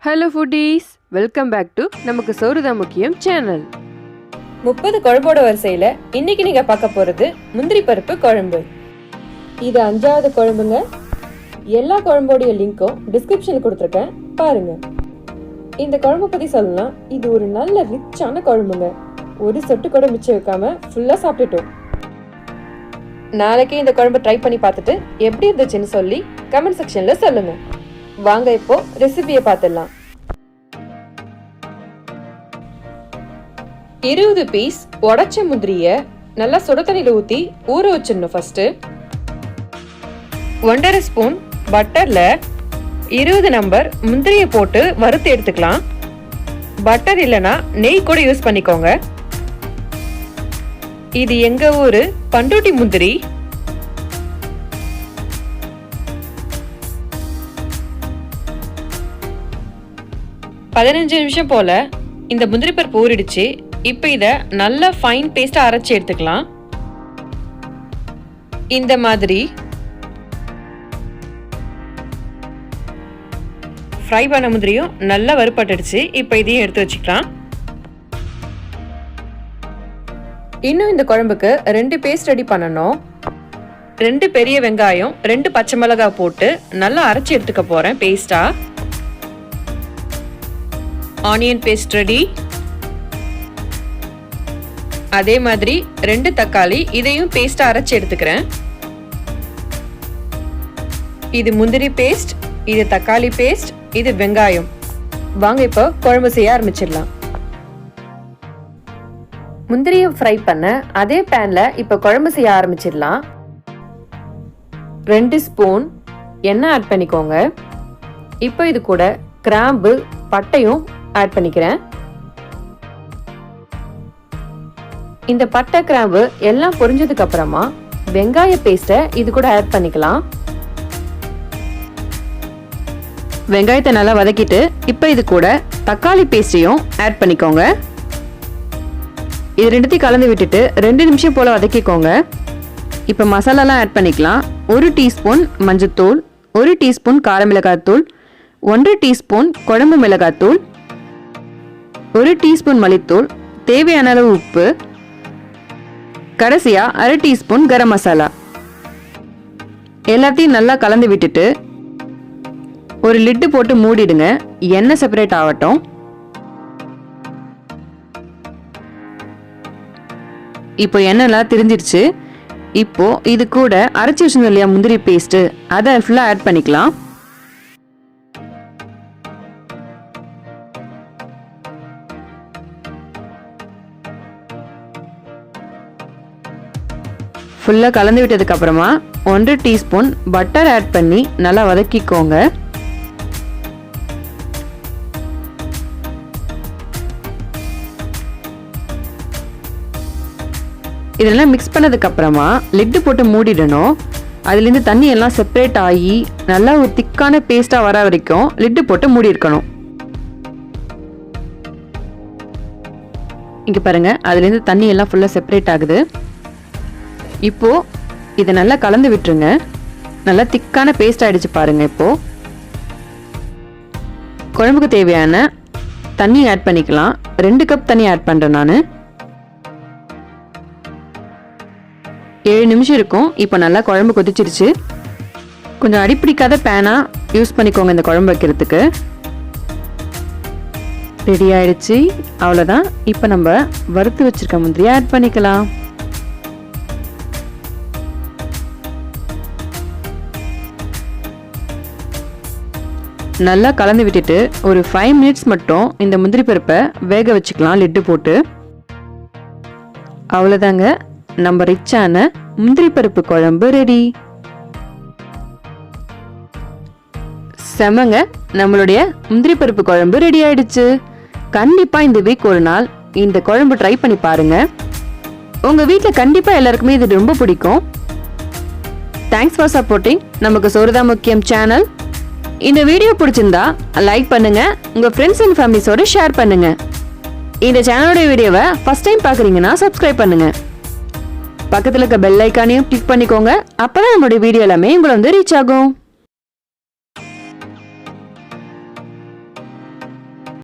Hello foodies, welcome back to நமக்கு soru தான் முக்கியம் சேனல். 30 குழம்போட வரிசையில இன்னைக்கு நீங்க பார்க்க போறது முந்திரி பருப்பு குழம்பு. இது 5வது குழம்புங்க. எல்லா குழம்போட லிங்க்கும் டிஸ்கிரிப்ஷன்ல கொடுத்திருக்கேன், பாருங்க. இந்த குழம்பு பத்தி சொல்லணும்னா இது ஒரு நல்ல ரிச்சான குழம்புங்க. ஒரு சொட்டு கூட மிச்சம் வைக்காம ஃபுல்லா சாப்பிட்டுட்டோம். நாளைக்கு இந்த குழம்பு ட்ரை பண்ணி பார்த்துட்டு எப்படி இருந்துச்சுன்னு சொல்லி கமெண்ட் செக்ஷன்ல சொல்லுங்க. வாங்க இப்போ ரெசிபியை பார்த்துடலாம். 20 பீஸ் உடைச்ச முந்திரிய நல்லா சுட தண்ணியில ஊத்தி ஊற வச்சிடணும். ஃபர்ஸ்ட் 1.5 ஸ்பூன் பட்டர்ல 20 நம்பர் முந்திரிய போட்டு வறுத்து எடுத்துக்கலாம். பட்டர் இல்லைன்னா நெய் கூட யூஸ் பண்ணிக்கோங்க. இது எங்க ஊரு பண்டூட்டி முந்திரி. பதினஞ்சு நிமிஷம் போல இந்த முந்திரி பருப்பு ஊறிடுச்சு. இப்போ இதை நல்லா ஃபைன் பேஸ்டா அரைச்சி எடுத்துக்கலாம். இந்த மாதிரி ஃப்ரை பண்ண முந்திரியும் நல்லா வறுபட்டுடுச்சு. இப்போ இதையும் எடுத்து வச்சுக்கலாம். இன்னும் இந்த குழம்புக்கு 2 பேஸ்ட் ரெடி பண்ணணும். 2 பெரிய வெங்காயம் 2 பச்சை மிளகாய் போட்டு நல்லா அரைச்சி எடுத்துக்க போறேன் பேஸ்டா. Onion paste ready. அதே மாதிரி 2 தக்காளி, இதையும் பேஸ்டா அரைச்சி எடுத்துக்கிறேன். இது முந்திரி பேஸ்ட், இது தக்காளி பேஸ்ட், இது வெங்காயம். வாங்க இப்போ குழம்பு செய்ய ஆரம்பிச்சிடலாம். முந்திரியை ஃப்ரை பண்ண அதே பேன்ல இப்போ குழம்பு செய்ய ஆரம்பிச்சிடலாம். 2 ஸ்பூன் எண்ணெய் ஆட் பண்ணிக்கோங்க. இப்போ இது கூட கிராம்பு பட்டையும் ஆட் பண்ணிக்கிறேன். இந்த பட்டை கிராம்பு எல்லாம் பொரிஞ்சதுக்கு அப்புறமா வெங்காய பேஸ்ட்டை இது கூட ஆட் பண்ணிக்கலாம். வெங்காயத்தை நல்லா வதக்கிட்டு இப்போ இது கூட தக்காளி பேஸ்டையும் ஆட் பண்ணிக்கோங்க. இது ரெண்டுத்தையும் கலந்து விட்டுட்டு 2 நிமிஷம் போல வதக்கிக்கோங்க. இப்போ மசாலாலாம் ஆட் பண்ணிக்கலாம். 1 டீஸ்பூன் மஞ்சத்தூள், 1 டீஸ்பூன் கார மிளகாய்த்தூள், 1 டீஸ்பூன் குழம்பு மிளகாய்த்தூள், 1 டீஸ்பூன் மல்லித்தூள், தேவையான அளவு உப்பு, கடைசியா 1/2 டீஸ்பூன் கரம் மசாலா. எல்லாத்தையும் நல்லா கலந்து விட்டுட்டு ஒரு லிட்டு போட்டு மூடிடுங்க. எண்ணெய் செப்பரேட் ஆகட்டும். இப்போ எண்ணெய்லாம் திரிஞ்சிடுச்சு. இப்போ இது கூட அரைச்சி வச்சிருந்தோம் இல்லையா முந்திரி பேஸ்ட், அதை ஃபுல்லாக ஆட் பண்ணிக்கலாம். ஃபுல்லாக கலந்து விட்டதுக்கு அப்புறமா 1 டீஸ்பூன் பட்டர் ஆட் பண்ணி நல்லா வதக்கிக்கோங்க. இதெல்லாம் மிக்ஸ் பண்ணதுக்கு அப்புறமா லிட்டு போட்டு மூடிடணும். அதுலேருந்து தண்ணி எல்லாம் செப்பரேட் ஆகி நல்லா ஒரு திக்கான பேஸ்டா வர வரைக்கும் லிட்டு போட்டு மூடி இருக்கணும். இங்க பாருங்க, அதுலேருந்து தண்ணி எல்லாம் ஃபுல்லா செப்பரேட் ஆகுது. இப்போ இதை நல்லா கலந்து விட்டுருங்க. நல்லா திக்கான பேஸ்ட் ஆயிடுச்சு பாருங்க. இப்போ குழம்புக்கு தேவையான தண்ணி ஆட் பண்ணிக்கலாம். 2 கப் தண்ணி ஆட் பண்றேன் நான். 7 நிமிஷம் இருக்கும். இப்போ நல்லா குழம்பு கொதிச்சிருச்சு. கொஞ்சம் அடிப்பிடிக்காத பேனா யூஸ் பண்ணிக்கோங்க இந்த குழம்பு வைக்கிறதுக்கு. ரெடி ஆயிடுச்சு. அவ்வளோதான். இப்போ நம்ம வறுத்து வச்சிருக்க முந்திரியை ஆட் பண்ணிக்கலாம். நல்லா கலந்து விட்டுட்டு ஒரு 5 மினிட்ஸ் மட்டும் இந்த முந்திரி பருப்பை வேக வச்சுக்கலாம் லிட்டு போட்டு. அவ்வளோதாங்க, நம்ம ரிச்சான முந்திரி பருப்பு குழம்பு ரெடி. செமங்க, நம்மளுடைய முந்திரி பருப்பு குழம்பு ரெடி ஆயிடுச்சு. கண்டிப்பா இந்த வீக் ஒரு நாள் இந்த குழம்பு ட்ரை பண்ணி பாருங்க. உங்க வீட்டில் கண்டிப்பா எல்லாருக்குமே இது ரொம்ப பிடிக்கும். தேங்க்ஸ் ஃபார் சப்போர்ட்டிங் நமக்கு soru தான் முக்கியம் சேனல். இந்த வீடியோ பிடிச்சிருந்தா லைக் பண்ணுங்க, உங்க ஃப்ரெண்ட்ஸ் அண்ட் ஃபேமிலிஸோட ஷேர் பண்ணுங்க. இந்த சேனலோட வீடியோவை ஃபர்ஸ்ட் டைம் பார்க்குறீங்கன்னா சப்ஸ்கிரைப் பண்ணுங்க. பக்கத்தில் இருக்க பெல் ஐக்கானையும் கிளிக் பண்ணிக்கோங்க. அப்பதான் நம்மளுடைய வீடியோ எல்லாமே உங்களை ரீச் ஆகும்.